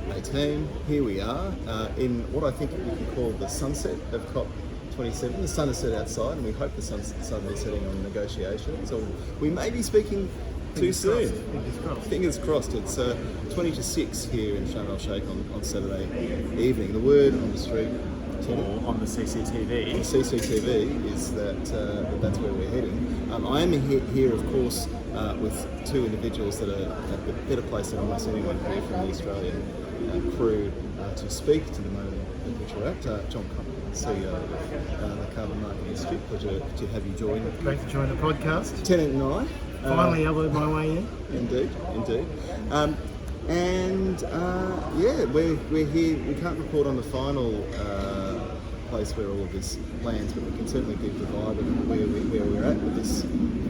COP27. Here we are in what I think we can call the sunset of COP27. The sun has set outside, and we hope the sun's suddenly setting on negotiations. Or we may be speaking too soon. Fingers crossed. It's 20 to 6 here in Sharm El Sheikh on Saturday evening. The word on the street, or on the CCTV. The CCTV is that that's where we're heading. I am here, of course, with two individuals that are at a better place than almost anyone here from the Australian crew to speak to the moment at which we're at. John Coppin, CEO of the Carbon Market Institute. Pleasure to have you join. Great to join the podcast. Tennant and I. Finally elbowed my way in. Indeed. We're here. We can't report on the final place where all of this lands, but we can certainly give the vibe of where we're at with this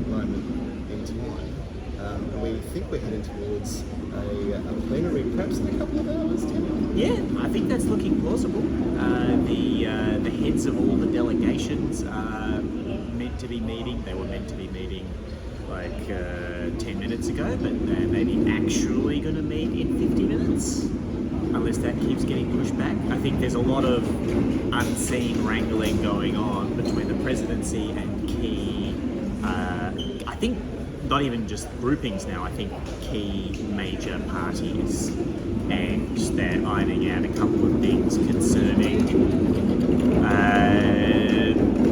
moment in time. We think we're heading towards a plenary, perhaps in a couple of hours. Yeah, I think that's looking plausible. The heads of all the delegations are meant to be meeting. They were meant to be meeting like 10 minutes ago, but they're maybe actually going to meet in 50 minutes, unless that keeps getting pushed back. I think there's a lot of unseen wrangling going on between the presidency and key, I think not even just groupings now, I think key major parties, and they're ironing out a couple of things concerning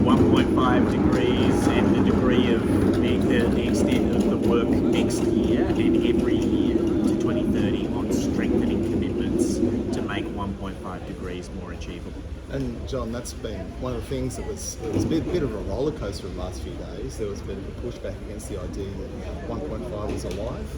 1.5 degrees and the degree of the extent of the work next year and every year to 2030 on strengthening commitments to make 1.5 degrees more achievable. And John, that's been one of the things that was a bit of a roller coaster in the last few days. There was a bit of a pushback against the idea that 1.5 was alive.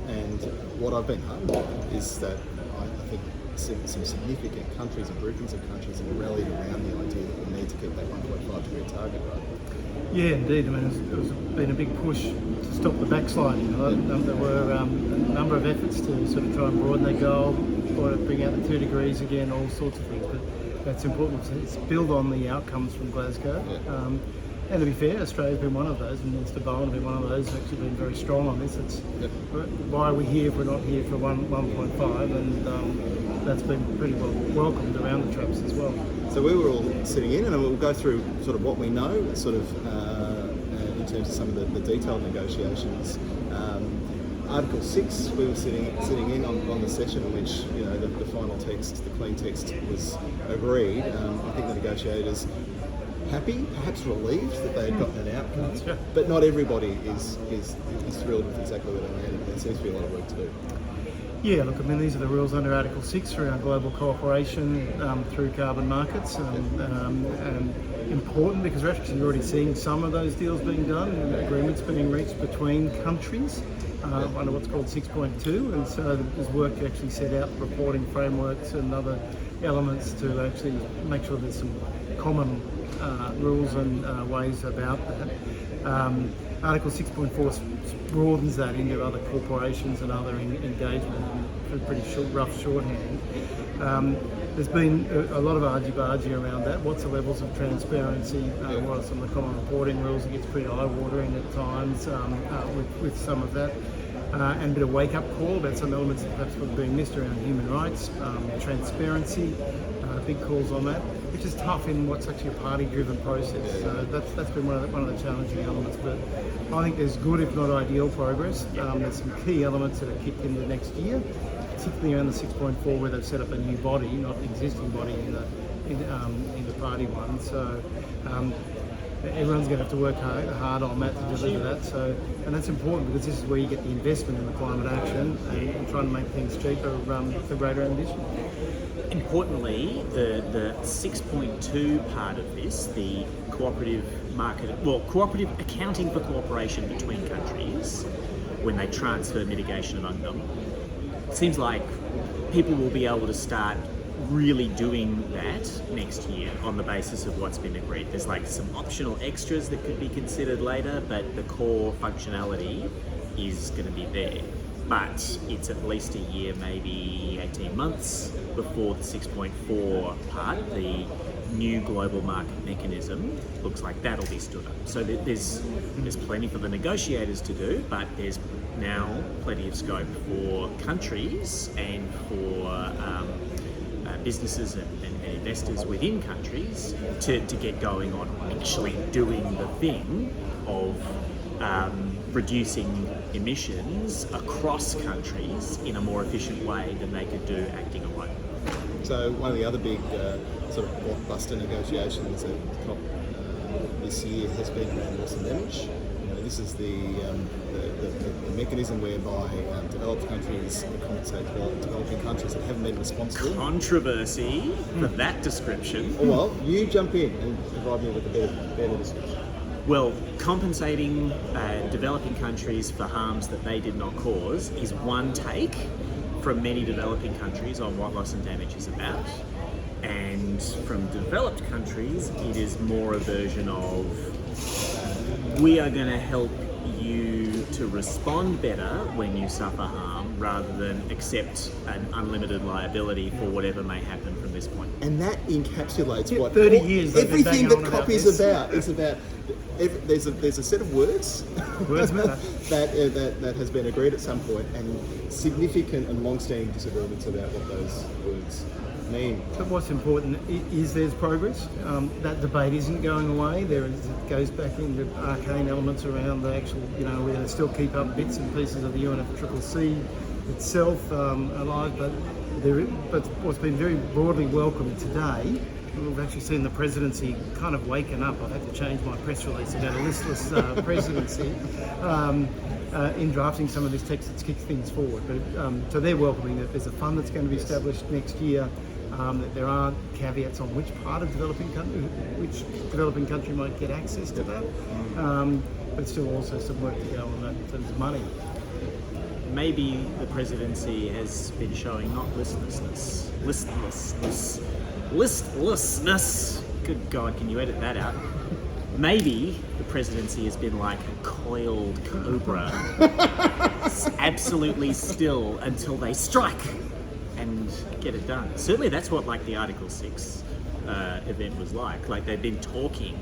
And what I've been heard is that I think some significant countries and groupings of countries have rallied around the idea that we need to keep that 1.5 degree target, right? Yeah, indeed. I mean, there's been a big push to stop the backsliding. There were a number of efforts to sort of try and broaden their goal, or bring out the 2 degrees again, all sorts of things. But that's important. It's build on the outcomes from Glasgow. Yeah. And to be fair, Australia's been one of those, and Mr. Bowen has been one of those who's actually been very strong on this. Why are we here if we're not here for 1.5? And that's been pretty well welcomed around the traps as well. So we were all sitting in, and we'll go through sort of what we know, sort of in terms of some of the detailed negotiations. Article 6, we were sitting in on the session in which the final text, the clean text, was agreed. I think the negotiators happy, perhaps relieved that they had gotten an outcome, but not everybody is thrilled with exactly where they landed. There seems to be a lot of work to do. Yeah, look, I mean, these are the rules under Article 6 around global cooperation through carbon markets, and important because we're actually already seeing some of those deals being done and agreements being reached between countries under what's called 6.2, and so there's work to actually set out reporting frameworks and other elements to actually make sure there's some common rules and ways about that. Article 6.4 broadens that into other corporations and other engagement in pretty rough shorthand. There's been a lot of argy-bargy around that. What's the levels of transparency? What are some of the common reporting rules? It gets pretty eye-watering at times with some of that. And a bit of wake-up call about some elements that perhaps were being missed around human rights, transparency, big calls on that, which is tough in what's actually a party-driven process. So that's been one of the challenging elements. But I think there's good, if not ideal, progress. There's some key elements that are kicked into next year, particularly around the 6.4, where they've set up a new body, not an existing body in the party one. So everyone's going to have to work hard on that to deliver that. So, and that's important because this is where you get the investment in the climate action and trying to make things cheaper for greater ambition. Importantly, the 6.2 part of this, the cooperative accounting for cooperation between countries when they transfer mitigation among them, seems like people will be able to start really doing that next year on the basis of what's been agreed. There's like some optional extras that could be considered later, but the core functionality is going to be there. But it's at least a year, maybe 18 months before the 6.4 part, the new global market mechanism, looks like that'll be stood up. So there's plenty for the negotiators to do, but there's now plenty of scope for countries and for businesses and investors within countries to get going on actually doing the thing of reducing emissions across countries in a more efficient way than they could do acting alone. So one of the other big sort of blockbuster negotiations at COP this year has been around loss and damage. This is the mechanism whereby developed countries compensate developing countries that haven't been responsible. Controversy for that description. Oh, well, you jump in and provide me with a better description. Well, compensating developing countries for harms that they did not cause is one take from many developing countries on what loss and damage is about. And from developed countries, it is more a version of we are going to help you to respond better when you suffer harm rather than accept an unlimited liability for whatever may happen from this point. And that encapsulates what 30 years everything that COP is this. about. It's about there's a set of words Words matter. that has been agreed at some point, and significant and long-standing disagreements about what those words mean. But what's important is there's progress. That debate isn't going away. It goes back into arcane elements around the actual, we're going to still keep up bits and pieces of the UNFCCC itself alive. But what's been very broadly welcomed today, we've actually seen the presidency kind of waken up. I've had to change my press release about a listless presidency in drafting some of this text that's kicked things forward. But so they're welcoming that there's a fund that's going to be established next year. That there are caveats on which part of developing country might get access to that, but still also some work to go on that in terms of money. Maybe the presidency has been showing not listlessness. Good God, can you edit that out? Maybe the presidency has been like a coiled cobra, absolutely still until they strike and get it done. Certainly that's what the Article 6 event was like. They've been talking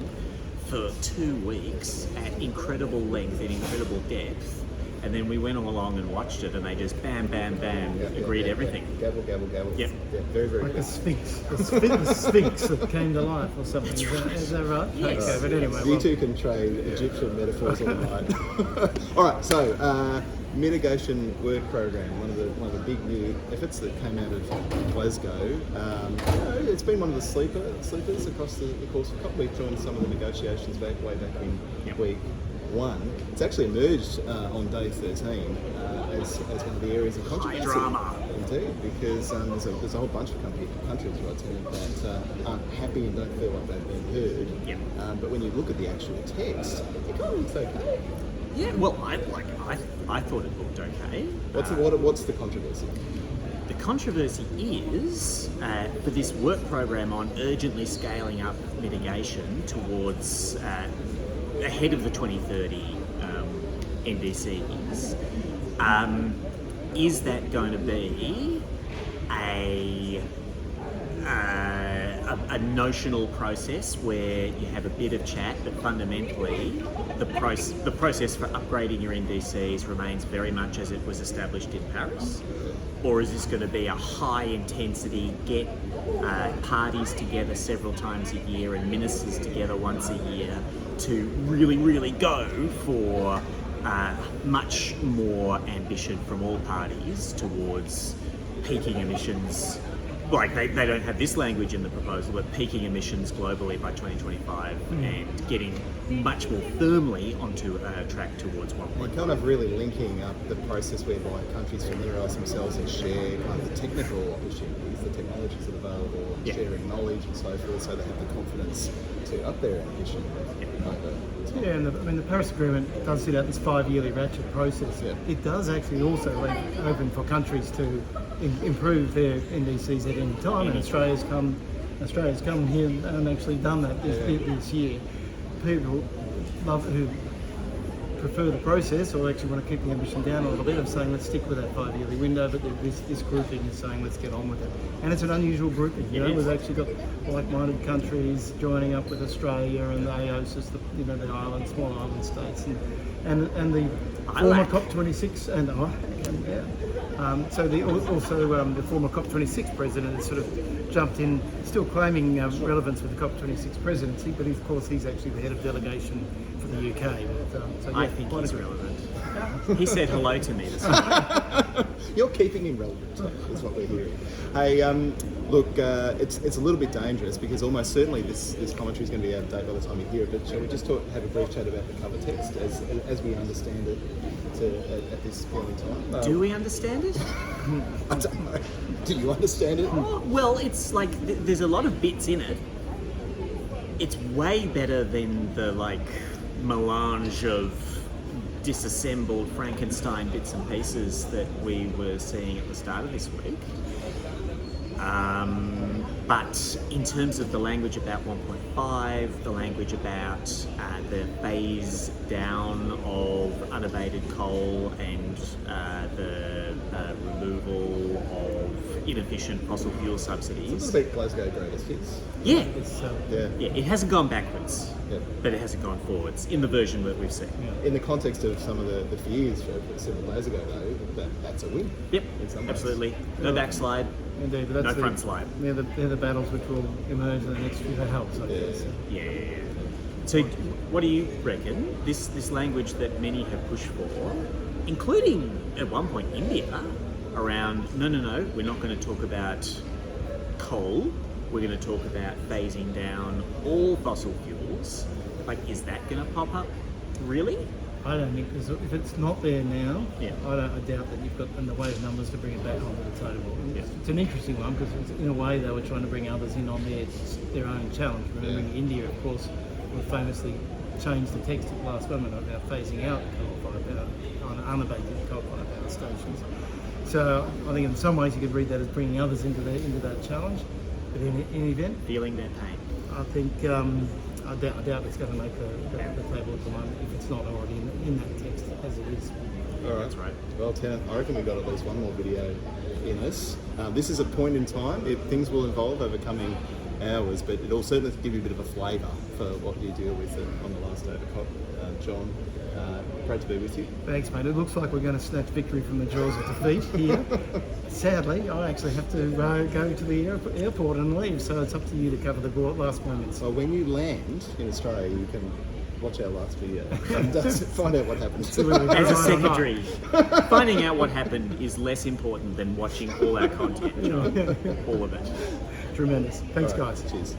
for 2 weeks at incredible length and incredible depth, and then we went all along and watched it and they just bam, bam, bam, agreed everything. Gavel, gavel, gavel. Yep. Yeah, very, very Like good. a sphinx, the sphinx that came to life or something. Is that right? Yes. Okay, but anyway. You two can trade Egyptian metaphors all night. All right, so Mitigation Work Program, one of the big new efforts that came out of Glasgow. It's been one of the sleepers across the course of COP. We've joined some of the negotiations way back in week 1. It's actually emerged on day 13 as one of the areas of controversy. High drama. Indeed, because there's a whole bunch of countries right, that aren't happy and don't feel like they've been heard. Yep. But when you look at the actual text, it kind of looks okay. Yeah, well, I thought it looked okay. What's the controversy? The controversy is for this work program on urgently scaling up mitigation towards ahead of the 2030 NDCs. Is that going to be a notional process where you have a bit of chat, but fundamentally the process for upgrading your NDCs remains very much as it was established in Paris? Or is this going to be a high intensity, get parties together several times a year and ministers together once a year to really, really go for much more ambition from all parties towards peaking emissions? They don't have this language in the proposal, but peaking emissions globally by 2025 and getting much more firmly onto a track towards 1.5. We're kind of really linking up the process whereby countries familiarise themselves and share kind of the technical opportunities, the technologies that are available, sharing knowledge and so forth, so they have the confidence to up their ambition. Yeah, and the Paris Agreement does set out this 5-yearly ratchet process. Yeah. It does actually also leave open for countries to improve their NDCs at any time, and Australia's come here and actually done that this year. People who prefer the process or actually want to keep the ambition down a little bit of saying let's stick with that 5-yearly window, but this grouping is saying let's get on with it. And it's an unusual grouping. We've actually got like-minded countries joining up with Australia and the AOSIS, the island, small island states, and former COP26 and I. The former COP26 president has sort of jumped in, still claiming relevance with the COP26 presidency, but of course he's actually the head of delegation for the UK. I think he's relevant. He said hello to me this morning. You're keeping him relevant, is what we're hearing. Hey, look, it's a little bit dangerous because almost certainly this commentary is going to be out of date by the time you hear it, but shall we just have a brief chat about the cover text as we understand it at this point in time? Do we understand it? I don't know. Do you understand it? Oh, well, it's like there's a lot of bits in it. It's way better than the melange of disassembled Frankenstein bits and pieces that we were seeing at the start of this week. But in terms of the language about 1.5, the language about the phase down of unabated coal and the removal of inefficient fossil fuel subsidies. It's a bit Glasgow greatest hits. Yeah. Yeah. It hasn't gone backwards, Yeah. but it hasn't gone forwards in the version that we've seen. In the context of some of the fears for several days ago, though, that's a win. Yep, In some ways. absolutely. No backslide, Indeed, but that's no front slide. They're the battles which will emerge in the next few hours, I guess. Yeah. So, what do you reckon? This language that many have pushed for, including at one point India, around no, we're not going to talk about coal. We're going to talk about phasing down all fossil fuels. Is that going to pop up? Really? I don't think if it's not there now, Yeah. I doubt that you've got in the way of numbers to bring it back onto the table. Yeah. It's an interesting one because in a way they were trying to bring others in on their own challenge. Remembering India, of course, will famously change the text at the last moment about phasing out coal-fired on unabated coal-fired power stations. So I think in some ways you could read that as bringing others into that challenge. But in any event, Feeling their pain. I think I doubt it's going to make the table at the moment if it's not already in that text as it is. All right. That's right. Well, Tennant, I reckon we've got at least one more video in us. This is a point in time. Things will evolve over coming hours, but it'll certainly give you a bit of a flavour for what you deal with on the last day of the COP. John, great to be with you. Thanks, mate. It looks like we're going to snatch victory from the jaws of defeat here. Sadly, I actually have to go to the airport and leave, so it's up to you to cover the last moments. Well, when you land in Australia, you can watch our last video and find out what happened. As a secretary, finding out what happened is less important than watching all our content, John. All of it. Tremendous. Thanks, All right, guys. Cheers.